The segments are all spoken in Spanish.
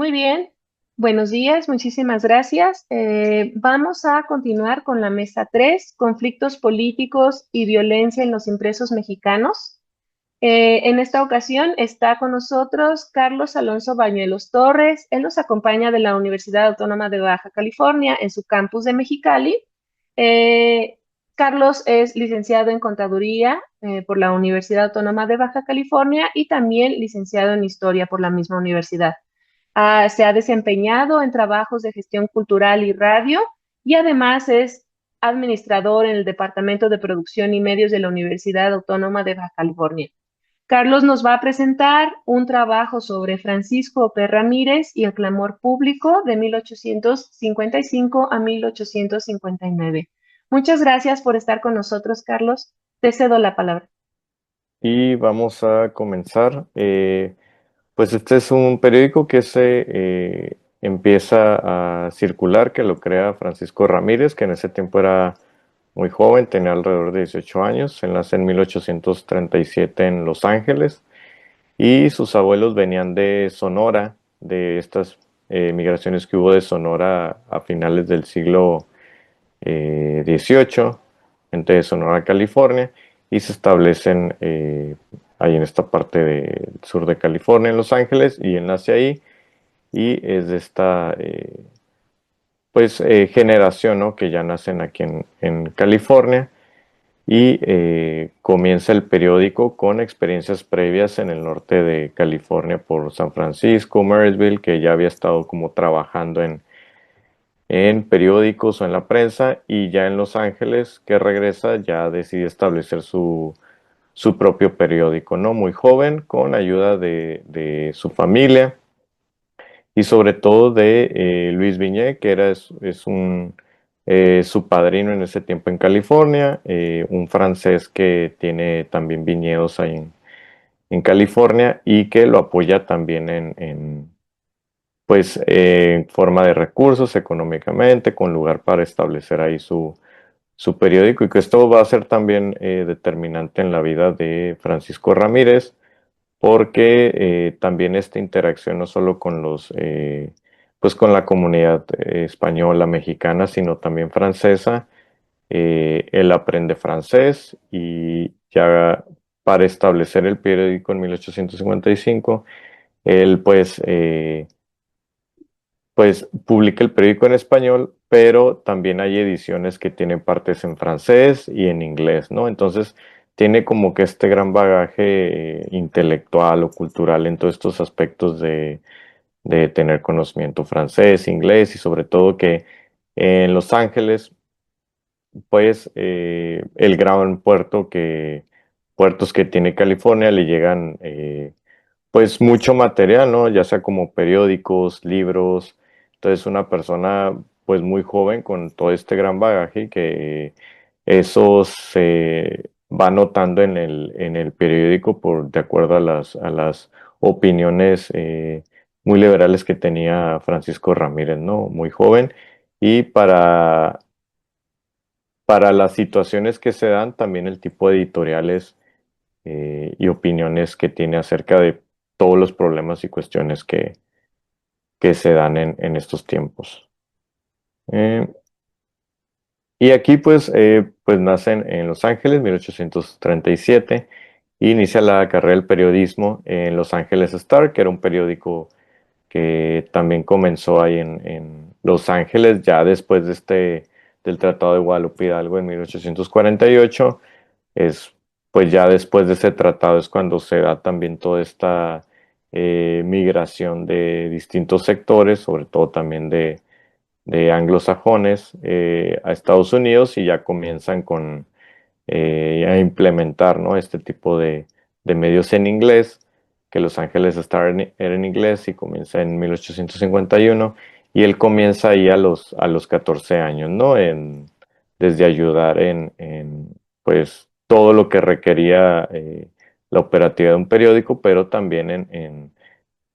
Muy bien, buenos días, muchísimas gracias. Vamos a continuar con la mesa 3, conflictos políticos y violencia en los impresos mexicanos. En esta ocasión está con nosotros Carlos Alonso Bañuelos Torres. Él nos acompaña de la Universidad Autónoma de Baja California en su campus de Mexicali. Eh, Carlos es licenciado en Contaduría por la Universidad Autónoma de Baja California y también licenciado en Historia por la misma universidad. Se ha desempeñado en trabajos de gestión cultural y radio y además es administrador en el Departamento de Producción y Medios de la Universidad Autónoma de Baja California. Carlos nos va a presentar un trabajo sobre Francisco P. Ramírez y el clamor público de 1855 a 1859. Muchas gracias por estar con nosotros, Carlos. Te cedo la palabra. Y vamos a comenzar. Pues este es un periódico que se empieza a circular, que lo crea Francisco Ramírez, que en ese tiempo era muy joven, tenía alrededor de 18 años. Él nace en 1837 en Los Ángeles y sus abuelos venían de Sonora, de estas migraciones que hubo de Sonora a finales del siglo XVIII, entre Sonora, California, y se establecen ahí en esta parte del sur de California, en Los Ángeles, y él nace ahí y es de esta generación, ¿no? Que ya nacen aquí en California y comienza el periódico con experiencias previas en el norte de California por San Francisco, Marysville, que ya había estado como trabajando en periódicos o en la prensa, y ya en Los Ángeles, que regresa, ya decide establecer su propio periódico, ¿no? Muy joven, con ayuda de su familia y sobre todo de Luis Viñé, que es su padrino en ese tiempo en California, un francés que tiene también viñedos ahí en California y que lo apoya también en forma de recursos económicamente, con lugar para establecer ahí su periódico, y que esto va a ser también determinante en la vida de Francisco Ramírez, porque también esta interacción no solo con pues con la comunidad española, mexicana, sino también francesa. Él aprende francés y ya para establecer el periódico en 1855, él pues publica el periódico en español, pero también hay ediciones que tienen partes en francés y en inglés, ¿no? Entonces tiene como que este gran bagaje intelectual o cultural en todos estos aspectos de tener conocimiento francés, inglés, y sobre todo que en Los Ángeles, pues el gran puertos que tiene California le llegan pues mucho material, ¿no? Ya sea como periódicos, libros. Entonces una persona pues muy joven con todo este gran bagaje, que eso se va notando en el periódico de acuerdo a las opiniones muy liberales que tenía Francisco Ramírez, ¿no? Muy joven. Y para las situaciones que se dan, también el tipo de editoriales y opiniones que tiene acerca de todos los problemas y cuestiones que se dan en estos tiempos. Eh, y aquí pues nace en Los Ángeles, 1837, e inicia la carrera del periodismo en Los Ángeles Star, que era un periódico que también comenzó ahí en Los Ángeles, ya después del Tratado de Guadalupe Hidalgo en 1848. Pues ya después de ese tratado es cuando se da también toda esta migración de distintos sectores, sobre todo también de anglosajones a Estados Unidos, y ya comienzan a implementar, ¿no? Este tipo de medios en inglés, que Los Ángeles Star era en inglés y comienza en 1851, y él comienza ahí a los 14 años, ¿no? Desde ayudar pues todo lo que requería la operatividad de un periódico, pero también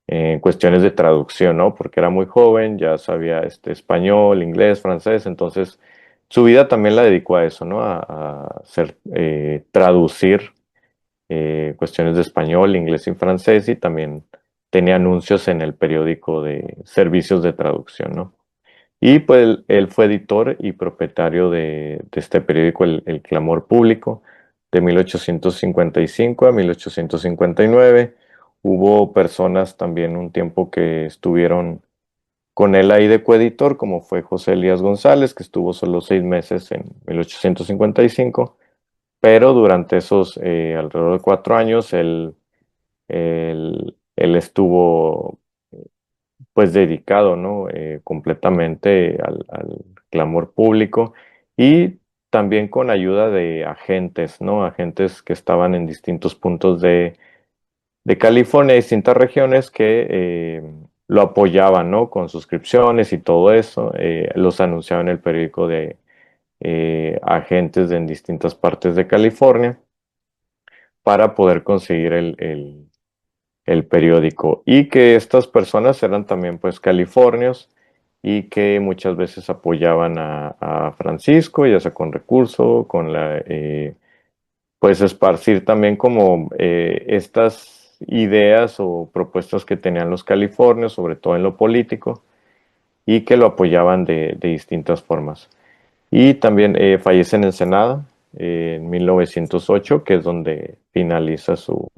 en cuestiones de traducción, ¿no? Porque era muy joven, ya sabía español, inglés, francés. Entonces su vida también la dedicó a eso, ¿no? A hacer, traducir cuestiones de español, inglés y francés, y también tenía anuncios en el periódico de servicios de traducción, ¿no? Y pues él fue editor y propietario de este periódico, el Clamor Público, de 1855 a 1859. Hubo personas también un tiempo que estuvieron con él ahí de coeditor, como fue José Elías González, que estuvo solo 6 meses en 1855, pero durante esos alrededor de 4 años él estuvo pues dedicado, ¿no? Completamente al clamor público y también con ayuda de agentes, ¿no? Agentes que estaban en distintos puntos de California, distintas regiones que lo apoyaban, ¿no? Con suscripciones y todo eso. Los anunciaban en el periódico de agentes en distintas partes de California para poder conseguir el periódico y que estas personas eran también pues californios y que muchas veces apoyaban a Francisco, ya sea con recurso, con pues esparcir también como estas ideas o propuestas que tenían los californios, sobre todo en lo político, y que lo apoyaban de distintas formas. Y también fallece en Ensenada en 1908, que es donde finaliza su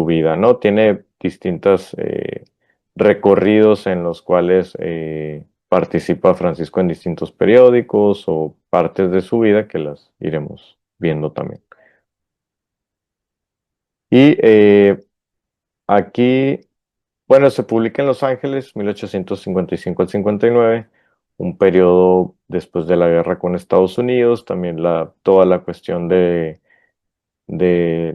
vida, ¿no? Tiene distintos recorridos en los cuales participa Francisco en distintos periódicos o partes de su vida que las iremos viendo también. Y aquí, bueno, se publica en Los Ángeles, 1855 al 59, un periodo después de la guerra con Estados Unidos, también toda la cuestión de, de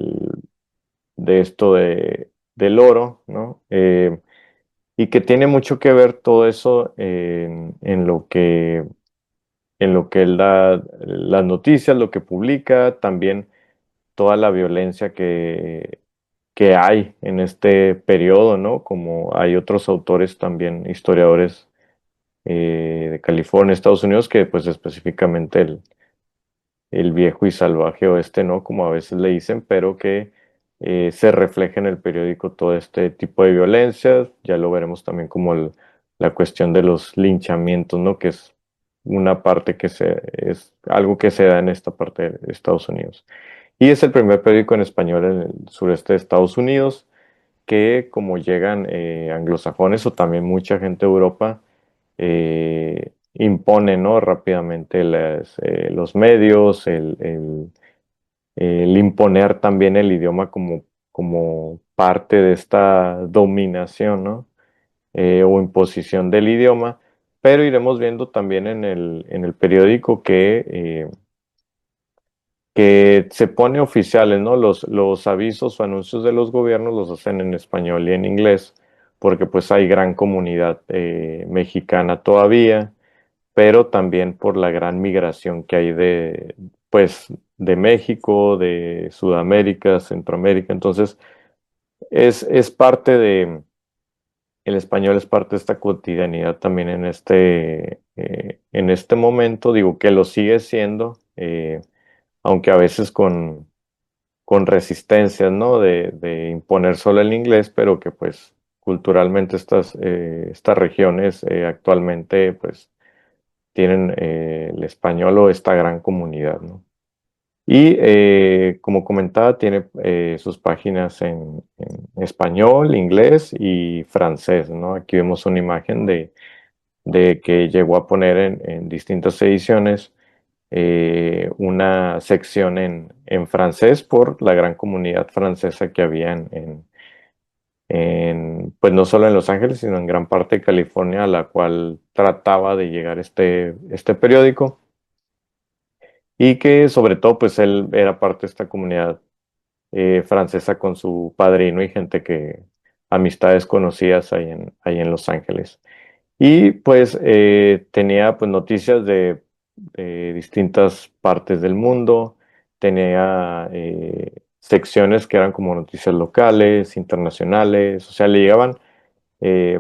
esto del oro, ¿no? Y que tiene mucho que ver todo eso en lo que él da las noticias, lo que publica, también toda la violencia que hay en este periodo, ¿no? Como hay otros autores también, historiadores de California, Estados Unidos, que pues específicamente el viejo y salvaje oeste, ¿no? Como a veces le dicen, pero que se refleja en el periódico todo este tipo de violencia. Ya lo veremos también como la cuestión de los linchamientos, ¿no? Que es una parte es algo que se da en esta parte de Estados Unidos. Y es el primer periódico en español en el sureste de Estados Unidos, que como llegan anglosajones o también mucha gente de Europa, impone, ¿no? Rápidamente los medios, el imponer también el idioma como parte de esta dominación, ¿no? O imposición del idioma, pero iremos viendo también en el periódico que se pone oficiales, ¿no? Los avisos o anuncios de los gobiernos los hacen en español y en inglés, porque pues hay gran comunidad mexicana todavía, pero también por la gran migración que hay pues, de México, de Sudamérica, Centroamérica. Entonces, es parte el español es parte de esta cotidianidad también en este momento, digo que lo sigue siendo, aunque a veces con resistencias, ¿no? De imponer solo el inglés, pero que pues culturalmente estas regiones actualmente pues tienen el español o esta gran comunidad, ¿no? Y como comentaba, tiene sus páginas en español, inglés y francés, ¿no? Aquí vemos una imagen de que llegó a poner en distintas ediciones una sección en francés por la gran comunidad francesa que había pues no solo en Los Ángeles, sino en gran parte de California, a la cual trataba de llegar este periódico y que sobre todo pues él era parte de esta comunidad francesa con su padrino y gente amistades conocidas ahí en Los Ángeles. Y pues tenía pues noticias de distintas partes del mundo, tenía secciones que eran como noticias locales, internacionales, o sea, le llegaban eh,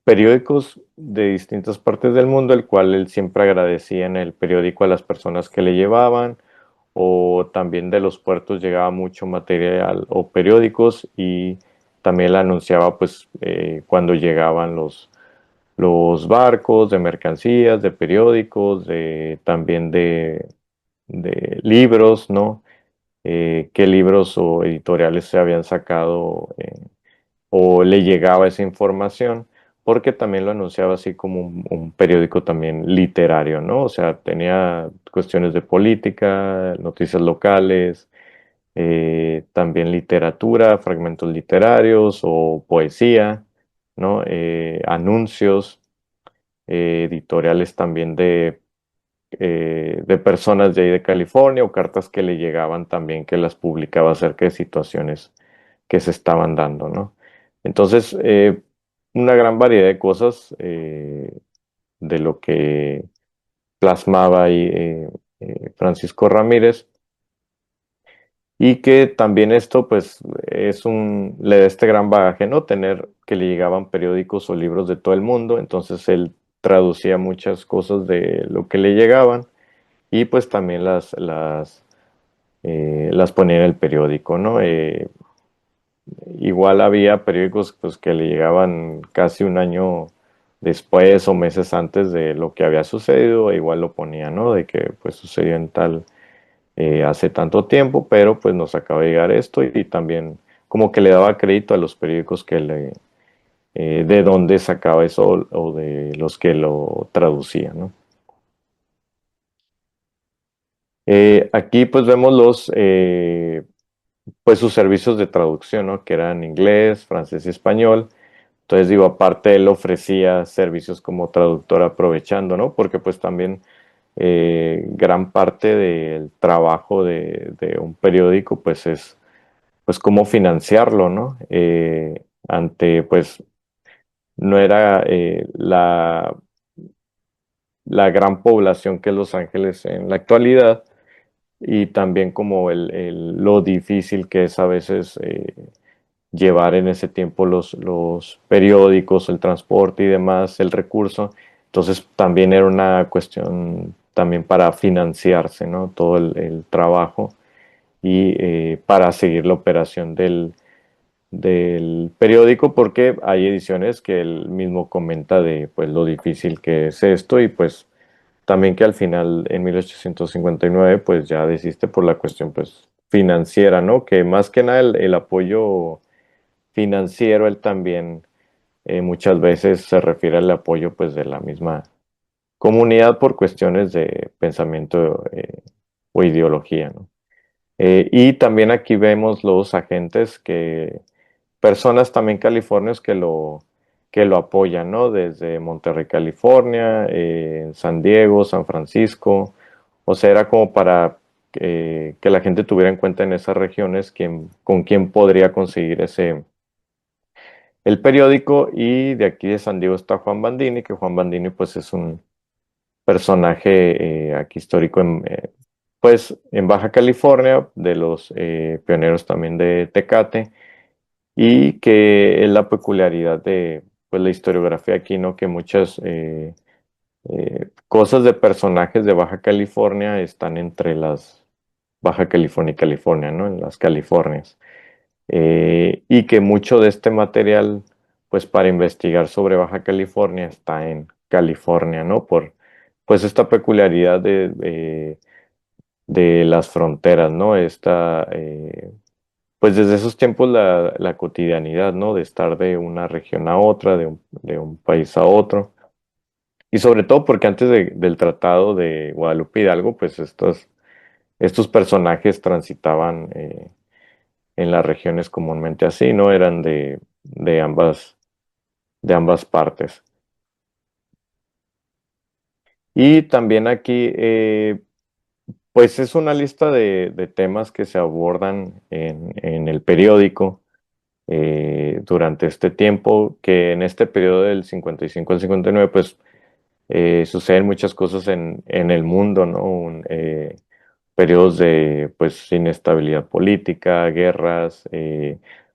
periódicos de distintas partes del mundo, el cual él siempre agradecía en el periódico a las personas que le llevaban, o también de los puertos llegaba mucho material o periódicos y también la anunciaba pues cuando llegaban los barcos de mercancías, de periódicos, también de libros, ¿no? Qué libros o editoriales se habían sacado o le llegaba esa información, porque también lo anunciaba así como un periódico también literario, ¿no? O sea, tenía cuestiones de política, noticias locales, también literatura, fragmentos literarios o poesía, ¿no? Anuncios, editoriales también de personas de ahí de California o cartas que le llegaban también que las publicaba acerca de situaciones que se estaban dando, ¿no? Entonces, una gran variedad de cosas de lo que plasmaba ahí Francisco Ramírez y que también esto pues le da este gran bagaje, ¿no? Tener que le llegaban periódicos o libros de todo el mundo, entonces él traducía muchas cosas de lo que le llegaban y pues también las ponía en el periódico, ¿no? Igual había periódicos pues, que le llegaban casi un año después o meses antes de lo que había sucedido, e igual lo ponía, ¿no? De que pues sucedió en tal, hace tanto tiempo, pero pues nos acaba de llegar esto y también como que le daba crédito a los periódicos de dónde sacaba eso o de los que lo traducían, ¿no? Aquí pues vemos pues sus servicios de traducción, ¿no? Que eran inglés, francés y español. Entonces digo, aparte él ofrecía servicios como traductor aprovechando, ¿no? Porque pues también gran parte del trabajo de un periódico pues es pues cómo financiarlo, ¿no? Ante pues no era la gran población que es Los Ángeles en la actualidad y también como lo difícil que es a veces llevar en ese tiempo los periódicos, el transporte y demás, el recurso. Entonces también era una cuestión también para financiarse, ¿no? Todo el trabajo y para seguir la operación del periódico porque hay ediciones que él mismo comenta de pues lo difícil que es esto y pues también que al final en 1859 pues ya desiste por la cuestión pues financiera, ¿no? Que más que nada el apoyo financiero, él también muchas veces se refiere al apoyo pues de la misma comunidad por cuestiones de pensamiento o ideología, ¿no? Y también aquí vemos los agentes personas también californios que lo apoyan, ¿no? Desde Monterrey, California, San Diego, San Francisco, o sea, era como para que la gente tuviera en cuenta en esas regiones con quién podría conseguir el periódico y de aquí de San Diego está Juan Bandini, que Juan Bandini pues es un personaje aquí histórico pues en Baja California, de los pioneros también de Tecate y que es la peculiaridad de pues la historiografía aquí, ¿no? Que muchas cosas de personajes de Baja California están entre las Baja California y California, ¿no? En las Californias. Y que mucho de este material, pues para investigar sobre Baja California está en California, ¿no? Por pues esta peculiaridad de las fronteras, ¿no? Pues desde esos tiempos la cotidianidad, ¿no? De estar de una región a otra, de un país a otro. Y sobre todo porque antes del Tratado de Guadalupe Hidalgo, pues estos personajes transitaban en las regiones comúnmente así, ¿no? Eran de ambas partes. Y también aquí, pues es una lista de temas que se abordan en el periódico durante este tiempo, que en este periodo del 55 al 59, pues suceden muchas cosas en el mundo, ¿no? Periodos de, pues, inestabilidad política, guerras,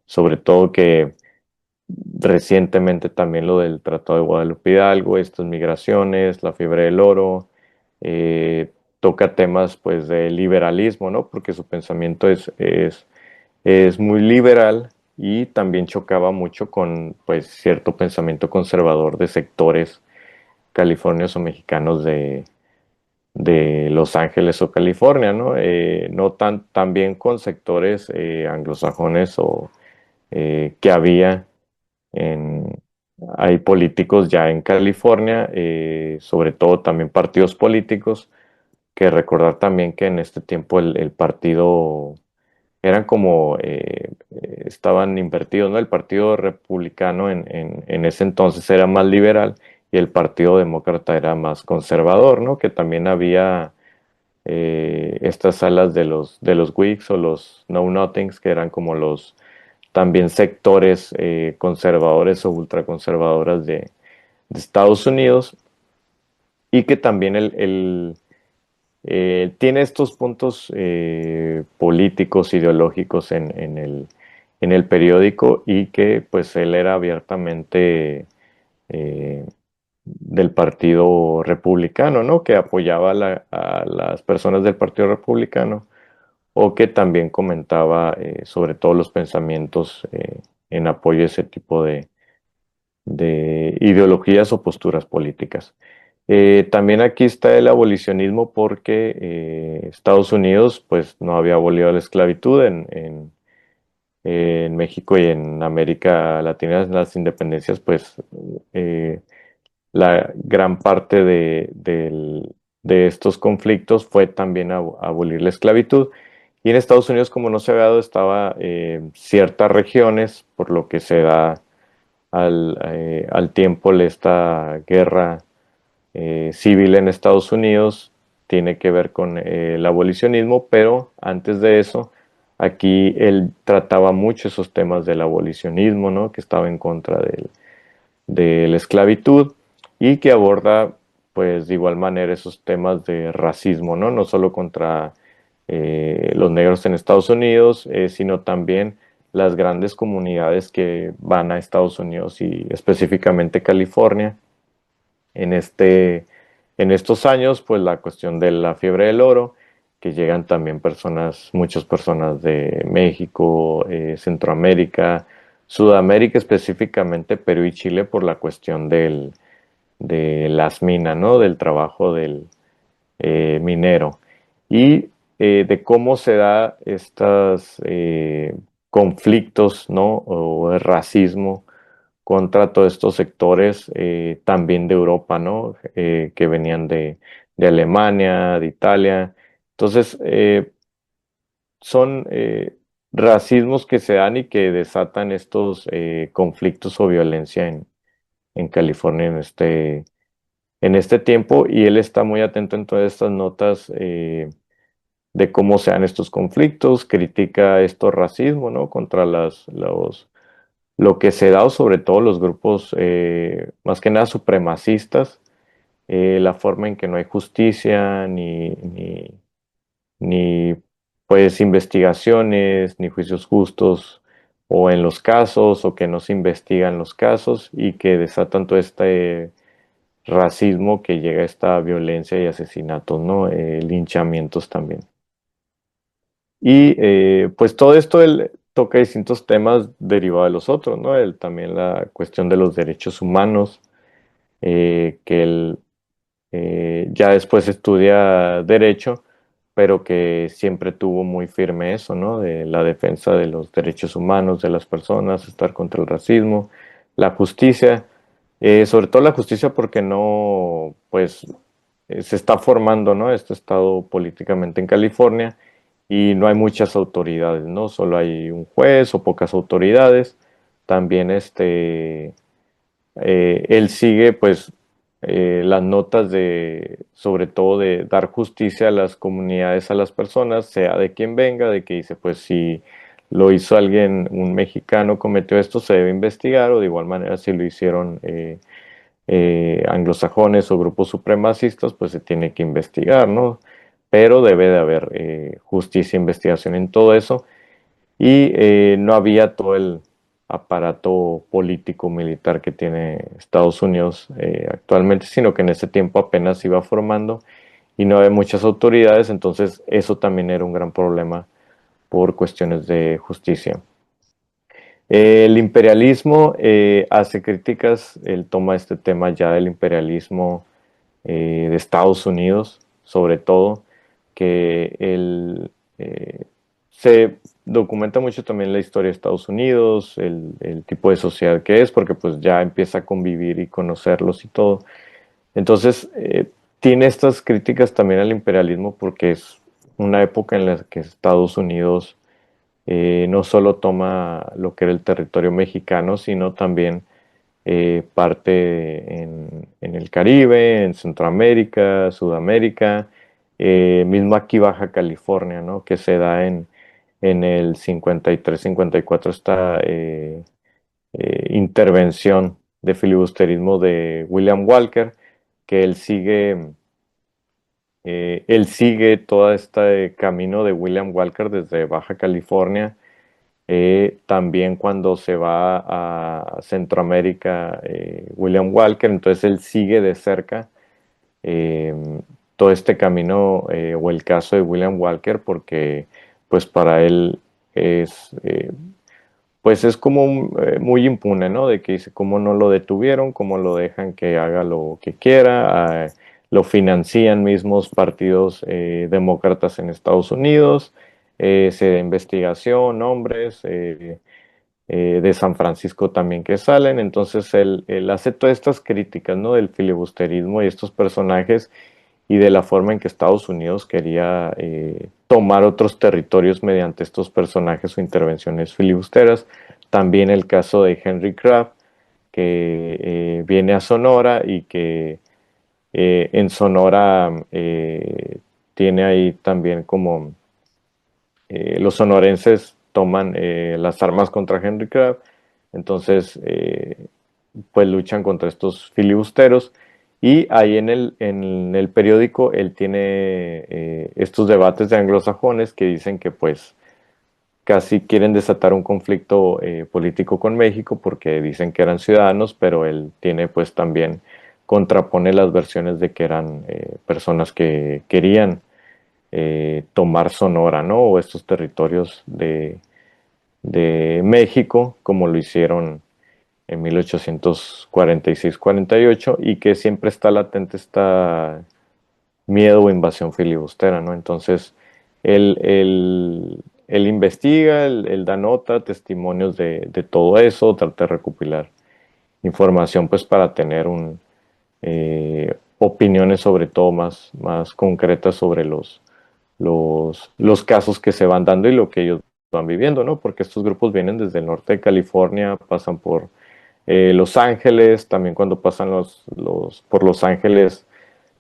sobre todo que recientemente también lo del Tratado de Guadalupe Hidalgo, estas migraciones, la fiebre del oro, eh, toca temas pues de liberalismo, ¿no? Porque su pensamiento es muy liberal y también chocaba mucho con pues cierto pensamiento conservador de sectores californios o mexicanos de Los Ángeles o California, ¿no? No tan bien con sectores anglosajones o que había en, hay políticos ya en California, sobre todo también partidos políticos, que recordar también que en este tiempo el partido eran como, estaban invertidos, ¿no? El partido republicano en ese entonces era más liberal y el partido demócrata era más conservador, ¿no? Que también había estas salas de los Whigs o los Know Nothings, que eran como los también sectores conservadores o ultraconservadoras de Estados Unidos, y que también tiene estos puntos políticos, ideológicos en el periódico, y que pues él era abiertamente eh, del Partido Republicano, ¿no? Que apoyaba a las personas del Partido Republicano, o que también comentaba sobre todo los pensamientos en apoyo a ese tipo de ideologías o posturas políticas. También aquí está el abolicionismo porque Estados Unidos pues no había abolido la esclavitud en México y en América Latina, en las independencias, pues eh, la gran parte de estos conflictos fue también abolir la esclavitud. Y en Estados Unidos, como no se había dado, estaba ciertas regiones, por lo que se da al tiempo esta guerra civil en Estados Unidos, tiene que ver con el abolicionismo, pero antes de eso, aquí él trataba mucho esos temas del abolicionismo, ¿no? Que estaba en contra de la esclavitud, y que aborda pues de igual manera esos temas de racismo, ¿no? No solo contra los negros en Estados Unidos, sino también las grandes comunidades que van a Estados Unidos y específicamente California en en estos años, pues la cuestión de la fiebre del oro, que llegan también personas, muchas personas de México, Centroamérica, Sudamérica, específicamente Perú y Chile, por la cuestión de las minas, ¿no? Del trabajo del minero. Y de cómo se da estos conflictos, ¿no? O el racismo contra todos estos sectores, también de Europa, ¿no? Que venían de Alemania, de Italia. Entonces, son racismos que se dan y que desatan estos conflictos o violencia en California en este tiempo, y él está muy atento en todas estas notas de cómo se dan estos conflictos, critica estos racismos, ¿no? Contra lo que se da, o sobre todo los grupos más que nada supremacistas, la forma en que no hay justicia, ni pues investigaciones, ni juicios justos, o en los casos, o que no se investigan los casos, y que desatan todo este racismo que llega a esta violencia y asesinatos, ¿no? Linchamientos también. Y pues todo esto él toca distintos temas derivados de los otros, ¿no? También la cuestión de los derechos humanos, que él ya después estudia derecho, pero que siempre tuvo muy firme eso, ¿no? De la defensa de los derechos humanos de las personas, estar contra el racismo, la justicia, sobre todo la justicia porque no, pues se está formando, ¿no? Este estado políticamente en California, y no hay muchas autoridades, ¿no? Solo hay un juez o pocas autoridades. También él sigue pues las notas sobre todo de dar justicia a las comunidades, a las personas, sea de quien venga, de que dice pues si lo hizo alguien, un mexicano cometió esto, se debe investigar, o de igual manera si lo hicieron anglosajones o grupos supremacistas, pues se tiene que investigar, ¿no? Pero debe de haber justicia e investigación en todo eso, y no había todo el aparato político militar que tiene Estados Unidos actualmente, sino que en ese tiempo apenas se iba formando y no había muchas autoridades, entonces eso también era un gran problema por cuestiones de justicia. El imperialismo hace críticas, él toma este tema ya del imperialismo de Estados Unidos, sobre todo, que él se documenta mucho también la historia de Estados Unidos, el tipo de sociedad que es, porque pues ya empieza a convivir y conocerlos y todo. Entonces, tiene estas críticas también al imperialismo porque es una época en la que Estados Unidos no solo toma lo que era el territorio mexicano, sino también parte en el Caribe, en Centroamérica, Sudamérica, mismo aquí Baja California, ¿no? Que se da en el 53-54 esta intervención de filibusterismo de William Walker, que él sigue todo este camino de William Walker desde Baja California. También cuando se va a Centroamérica, William Walker, entonces él sigue de cerca eh, todo este camino o el caso de William Walker porque pues para él es pues es como muy impune, ¿no? De que dice cómo no lo detuvieron, cómo lo dejan que haga lo que quiera, lo financian mismos partidos demócratas en Estados Unidos, se da investigación, hombres de San Francisco también que salen, entonces él hace todas estas críticas, ¿no? Del filibusterismo y estos personajes y de la forma en que Estados Unidos quería tomar otros territorios mediante estos personajes o intervenciones filibusteras. También el caso de Henry Crabb, que viene a Sonora y que en Sonora tiene ahí también como los sonorenses toman las armas contra Henry Crabb, entonces pues luchan contra estos filibusteros y ahí en el periódico él tiene estos debates de anglosajones que dicen que pues casi quieren desatar un conflicto político con México porque dicen que eran ciudadanos, pero él tiene pues también contrapone las versiones de que eran personas que querían tomar Sonora, ¿no? O estos territorios de México, como lo hicieron en 1846-48, y que siempre está latente esta miedo o invasión filibustera, ¿no? Entonces, él investiga, él da nota, testimonios de todo eso, trata de recopilar información, pues, para tener opiniones sobre todo más concretas sobre los casos que se van dando y lo que ellos van viviendo, ¿no? Porque estos grupos vienen desde el norte de California, pasan por Los Ángeles, también cuando pasan por Los Ángeles,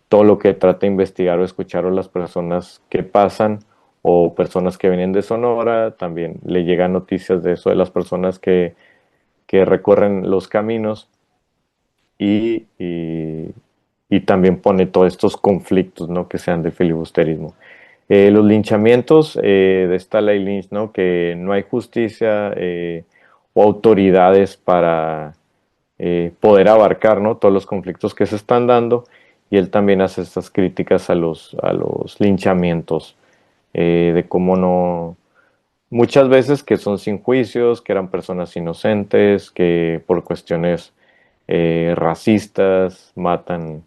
todo lo que trata de investigar o escuchar a las personas que pasan o personas que vienen de Sonora, también le llegan noticias de eso, de las personas que recorren los caminos y, y, y también pone todos estos conflictos, ¿no? Que sean de filibusterismo. Los linchamientos de esta ley Lynch, ¿no? Que no hay justicia o autoridades para poder abarcar, ¿no? Todos los conflictos que se están dando y él también hace estas críticas a los linchamientos, de cómo no, muchas veces que son sin juicios, que eran personas inocentes, que por cuestiones racistas matan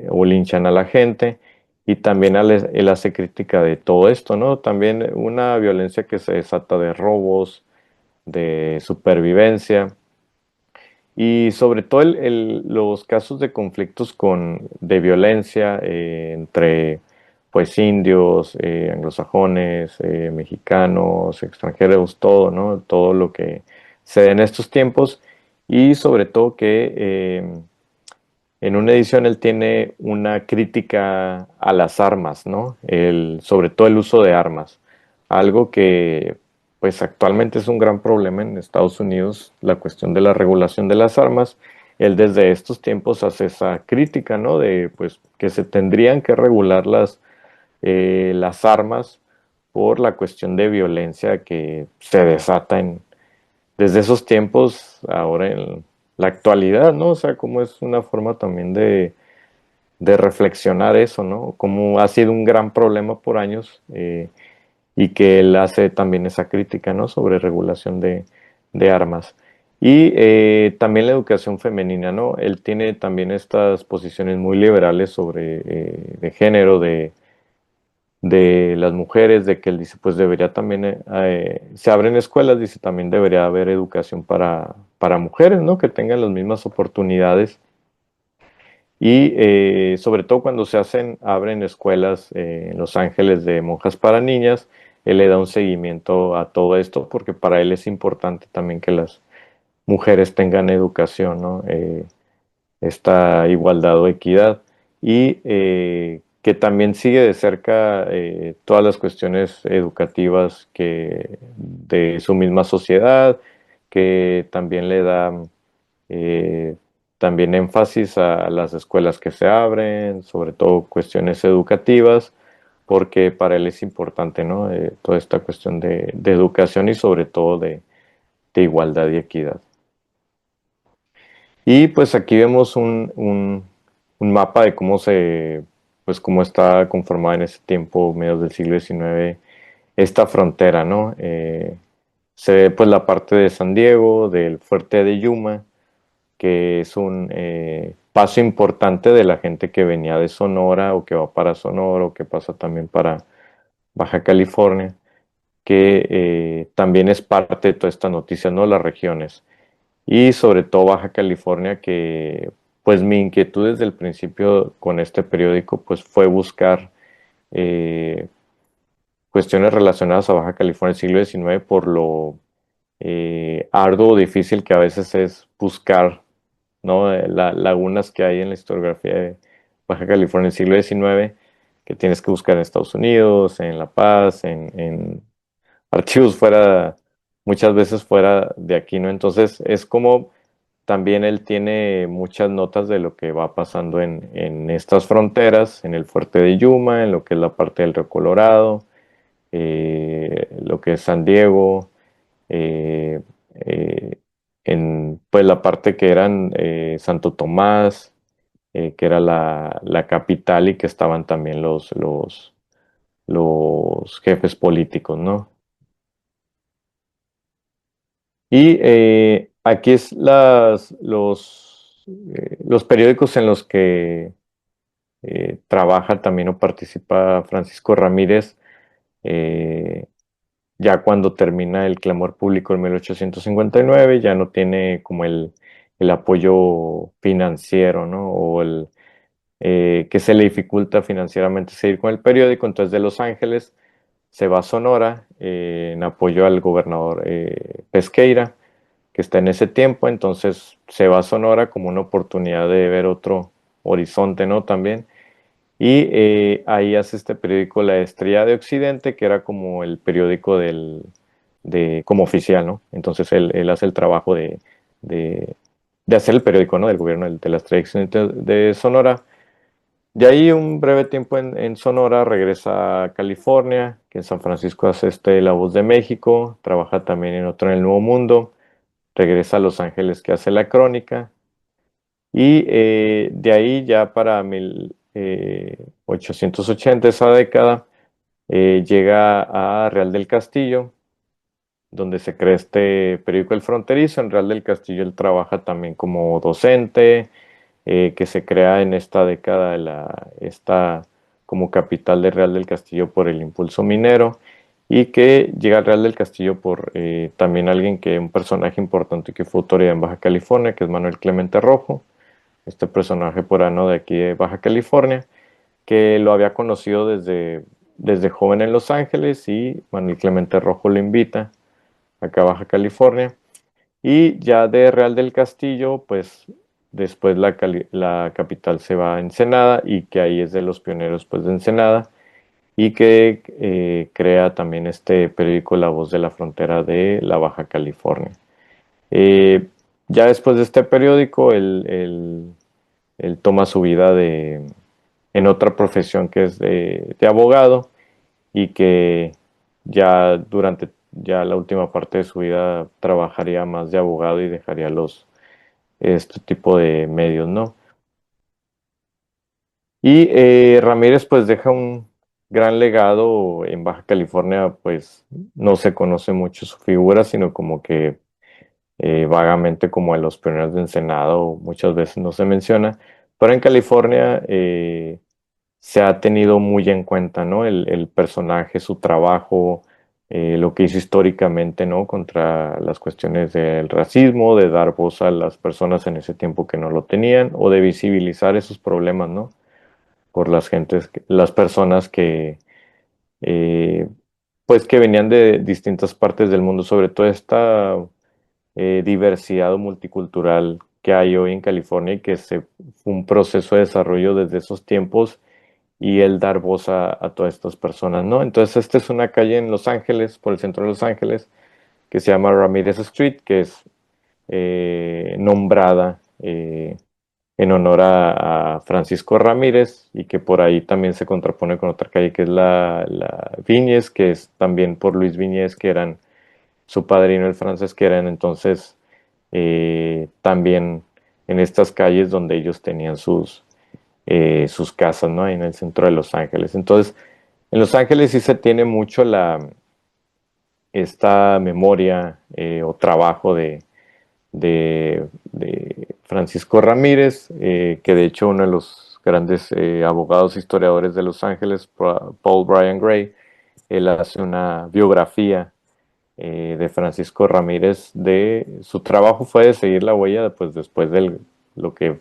o linchan a la gente. Y también él hace crítica de todo esto, ¿no? También una violencia que se desata de robos, de supervivencia y sobre todo los casos de conflictos de violencia entre pues indios, anglosajones, mexicanos, extranjeros, todo, ¿no? Todo lo que se da en estos tiempos y sobre todo que en una edición él tiene una crítica a las armas, ¿no? Sobre todo el uso de armas, algo que pues actualmente es un gran problema en Estados Unidos, la cuestión de la regulación de las armas. Él desde estos tiempos hace esa crítica, ¿no? De pues que se tendrían que regular las armas por la cuestión de violencia que se desata desde esos tiempos, ahora en la actualidad, ¿no? O sea, como es una forma también de reflexionar eso, ¿no? Como ha sido un gran problema por años y que él hace también esa crítica, ¿no? Sobre regulación de armas. Y también la educación femenina, ¿no? Él tiene también estas posiciones muy liberales sobre de género, de las mujeres, de que él dice, pues debería también, se abren escuelas, dice, también debería haber educación para mujeres, ¿no? Que tengan las mismas oportunidades. Y sobre todo cuando abren escuelas en Los Ángeles de monjas para niñas, él le da un seguimiento a todo esto porque para él es importante también que las mujeres tengan educación, ¿no? Esta igualdad o equidad y que también sigue de cerca todas las cuestiones educativas de su misma sociedad, que también le da eh, también énfasis a las escuelas que se abren, sobre todo cuestiones educativas, porque para él es importante, ¿no? Toda esta cuestión de educación y sobre todo de igualdad y equidad. Y pues aquí vemos un mapa de pues cómo está conformada en ese tiempo, mediados del siglo XIX, esta frontera, ¿no? Se ve pues la parte de San Diego, del fuerte de Yuma, que es un paso importante de la gente que venía de Sonora o que va para Sonora o que pasa también para Baja California, que también es parte de toda esta noticia, ¿no? Las regiones y sobre todo Baja California, que pues mi inquietud desde el principio con este periódico pues fue buscar eh, cuestiones relacionadas a Baja California del siglo XIX por lo arduo o difícil que a veces es buscar, ¿no? Lagunas que hay en la historiografía de Baja California del siglo XIX, que tienes que buscar en Estados Unidos, en La Paz, en archivos muchas veces fuera de aquí, ¿no? Entonces es como también él tiene muchas notas de lo que va pasando en estas fronteras, en el fuerte de Yuma, en lo que es la parte del Río Colorado, lo que es San Diego, eh, eh, en pues la parte que eran Santo Tomás, que era la capital y que estaban también los jefes políticos, ¿no? Y aquí es los periódicos en los que trabaja también o participa Francisco Ramírez, eh, ya cuando termina el clamor público en 1859, ya no tiene como el apoyo financiero, ¿no? O que se le dificulta financieramente seguir con el periódico, entonces de Los Ángeles se va a Sonora en apoyo al gobernador Pesqueira, que está en ese tiempo, entonces se va a Sonora como una oportunidad de ver otro horizonte, ¿no? También. Y ahí hace este periódico La Estrella de Occidente, que era como el periódico como oficial, ¿no? Entonces él hace el trabajo de, de hacer el periódico, ¿no? Del gobierno de La Estrella de Occidente de Sonora. De ahí un breve tiempo en Sonora, regresa a California, que en San Francisco hace La Voz de México, trabaja también en otro en El Nuevo Mundo, regresa a Los Ángeles que hace La Crónica, y de ahí ya para 1880, esa década, llega a Real del Castillo, donde se crea este periódico El Fronterizo. En Real del Castillo él trabaja también como docente, que se crea en esta década esta como capital de Real del Castillo por el impulso minero y que llega al Real del Castillo por también un personaje importante que fue autoridad en Baja California, que es Manuel Clemente Rojo, este personaje porano de aquí de Baja California, que lo había conocido desde joven en Los Ángeles y Manuel Clemente Rojo lo invita acá a Baja California. Y ya de Real del Castillo, pues después la capital se va a Ensenada y que ahí es de los pioneros pues de Ensenada y que crea también este periódico La Voz de la Frontera de la Baja California. Eh, ya después de este periódico, él toma su vida en otra profesión que es de abogado y que ya durante ya la última parte de su vida trabajaría más de abogado y dejaría este tipo de medios, ¿no? Y Ramírez pues deja un gran legado en Baja California, pues no se conoce mucho su figura, sino como que vagamente como en los pioneros de Ensenado, muchas veces no se menciona, pero en California se ha tenido muy en cuenta, ¿no? El personaje, su trabajo, lo que hizo históricamente, ¿no? Contra las cuestiones del racismo, de dar voz a las personas en ese tiempo que no lo tenían, o de visibilizar esos problemas, ¿no? Por las gentes, las personas que, eh, pues que venían de distintas partes del mundo, sobre todo esta diversidad o multicultural que hay hoy en California y que fue un proceso de desarrollo desde esos tiempos y el dar voz a todas estas personas, ¿no? Entonces, esta es una calle en Los Ángeles, por el centro de Los Ángeles, que se llama Ramirez Street, que es nombrada en honor a Francisco Ramírez y que por ahí también se contrapone con otra calle que es la Viñez, que es también por Luis Viñez, que eran su padrino el francés, que eran entonces también en estas calles donde ellos tenían sus casas, ¿no? Ahí en el centro de Los Ángeles. Entonces, en Los Ángeles sí se tiene mucho esta memoria o trabajo de Francisco Ramírez, que de hecho uno de los grandes abogados historiadores de Los Ángeles, Paul Bryan Gray, él hace una biografía de Francisco Ramírez. Su trabajo fue de seguir la huella pues, después de lo que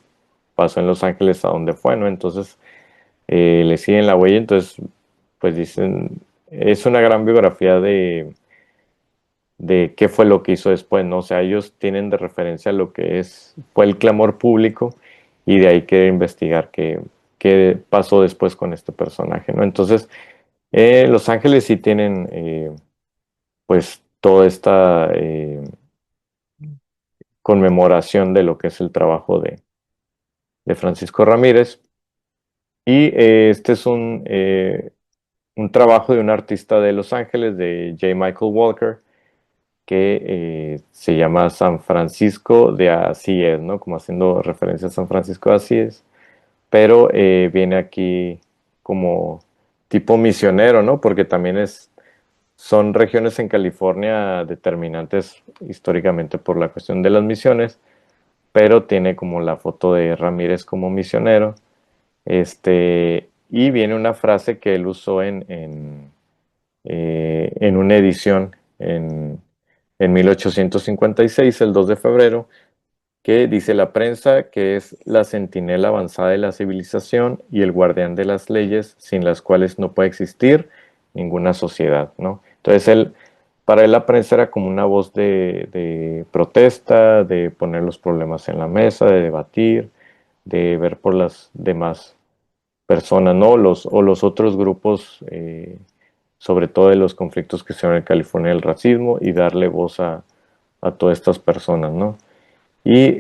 pasó en Los Ángeles a donde fue, ¿no? Entonces le siguen la huella, entonces pues dicen, es una gran biografía de qué fue lo que hizo después, ¿no? O sea, ellos tienen de referencia lo que fue el clamor público y de ahí quieren investigar qué pasó después con este personaje, ¿no? Entonces, Los Ángeles sí tienen pues toda esta conmemoración de lo que es el trabajo de Francisco Ramírez y este es un trabajo de un artista de Los Ángeles, de J. Michael Walker, que se llama San Francisco de Asís, ¿no? Como haciendo referencia a San Francisco de Asís, pero viene aquí como tipo misionero, ¿no? Porque también son regiones en California determinantes históricamente por la cuestión de las misiones, pero tiene como la foto de Ramírez como misionero, y viene una frase que él usó en una edición en 1856, el 2 de febrero, que dice la prensa que es la centinela avanzada de la civilización y el guardián de las leyes sin las cuales no puede existir ninguna sociedad, ¿no? Entonces para él la prensa era como una voz de protesta, de poner los problemas en la mesa, de debatir, de ver por las demás personas, ¿no? O los otros grupos, sobre todo de los conflictos que se ven en California, el racismo, y darle voz a todas estas personas, ¿no? Y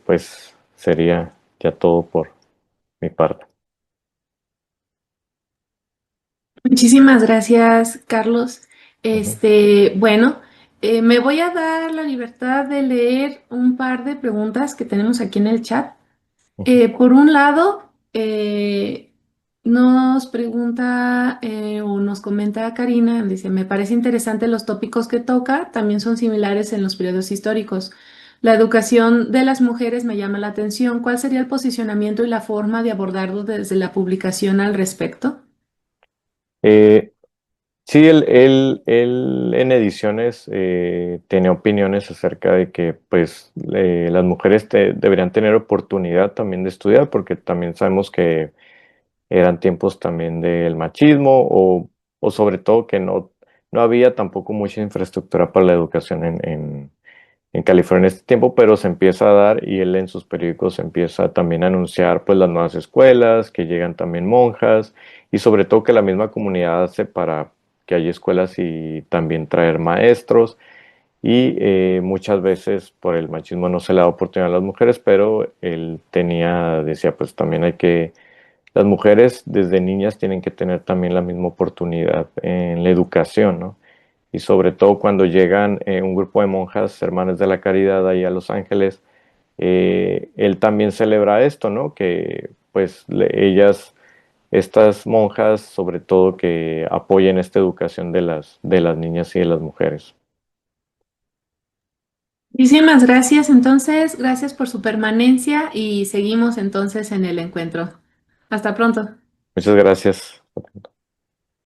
pues sería ya todo por mi parte. Muchísimas gracias, Carlos. Ujú, Bueno, me voy a dar la libertad de leer un par de preguntas que tenemos aquí en el chat. ujú. Por un lado, nos pregunta o nos comenta Karina, dice, me parece interesante los tópicos que toca, también son similares en los periodos históricos. La educación de las mujeres me llama la atención. ¿Cuál sería el posicionamiento y la forma de abordarlo desde la publicación al respecto? Eh, sí, él en ediciones tiene opiniones acerca de que pues las mujeres deberían tener oportunidad también de estudiar porque también sabemos que eran tiempos también del machismo o sobre todo que no había tampoco mucha infraestructura para la educación en California en este tiempo, pero se empieza a dar y él en sus periódicos empieza también a anunciar pues las nuevas escuelas, que llegan también monjas y sobre todo que la misma comunidad hace para que haya escuelas y también traer maestros y muchas veces por el machismo no se le da oportunidad a las mujeres, pero él decía pues también las mujeres desde niñas tienen que tener también la misma oportunidad en la educación, ¿no? Y sobre todo cuando llegan un grupo de monjas hermanas de la caridad ahí a Los Ángeles, él también celebra esto, ¿no? Que pues estas monjas, sobre todo que apoyen esta educación de las niñas y de las mujeres. Muchísimas gracias, entonces, gracias por su permanencia y seguimos entonces en el encuentro. Hasta pronto. Muchas gracias.